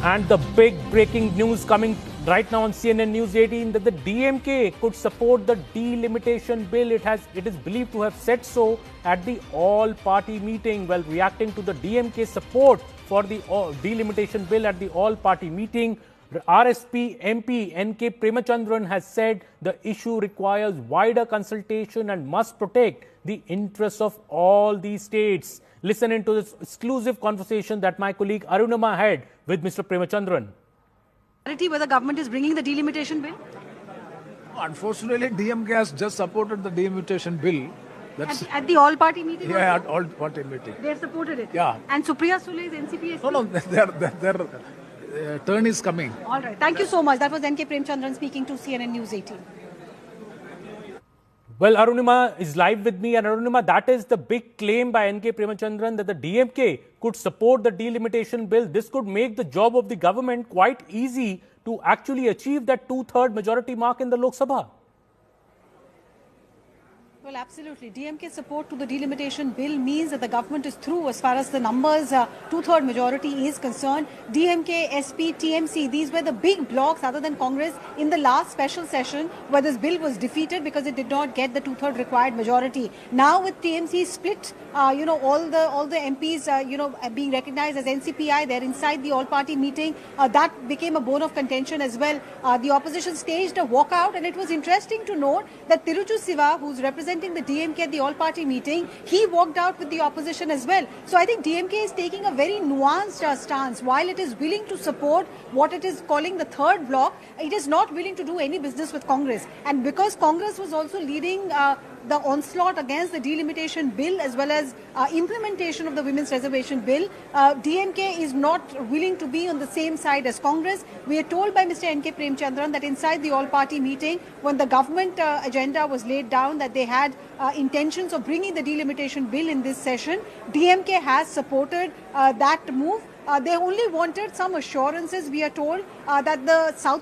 And the big breaking news coming right now on CNN News 18 that the DMK could support the delimitation bill. It is believed to have said so at the all-party meeting. While reacting to the DMK support for the delimitation bill at the all-party meeting, RSP MP N.K. Premachandran has said the issue requires wider consultation and must protect the interests of all these states. Listen into this exclusive conversation that my colleague Arunima had with Mr. Premachandran. Where the government is bringing the delimitation bill? Unfortunately, DMK has just supported the delimitation bill. That's at the all-party meeting? Yeah, at all-party meeting. They have supported it? Yeah. And Supriya Sule's NCP? No, their turn is coming. All right. Thank you so much. That was N.K. Premachandran speaking to CNN News 18. Well, Arunima is live with me, and Arunima, that is the big claim by N.K. Premachandran that the DMK could support the delimitation bill. This could make the job of the government quite easy to actually achieve that two-third majority mark in the Lok Sabha. Well, absolutely. DMK support to the delimitation bill means that the government is through as far as the numbers, two-third majority is concerned. DMK, SP, TMC, these were the big blocks other than Congress in the last special session where this bill was defeated because it did not get the two-third required majority. Now with TMC split, all the MPs, being recognized as NCPI, they're inside the all-party meeting. That became a bone of contention as well. The opposition staged a walkout, and it was interesting to note that Tiruchu Siva, who's representing the DMK at the all-party meeting, he walked out with the opposition as well. So I think DMK is taking a very nuanced stance. While it is willing to support what it is calling the third bloc, it is not willing to do any business with Congress. And because Congress was also leading the onslaught against the delimitation bill as well as implementation of the women's reservation bill, DMK is not willing to be on the same side as Congress. We are told by Mr. N.K. Premachandran that inside the all-party meeting, when the government agenda was laid down, that they had intentions of bringing the delimitation bill in this session. DMK has supported that move. They only wanted some assurances, we are told, that the South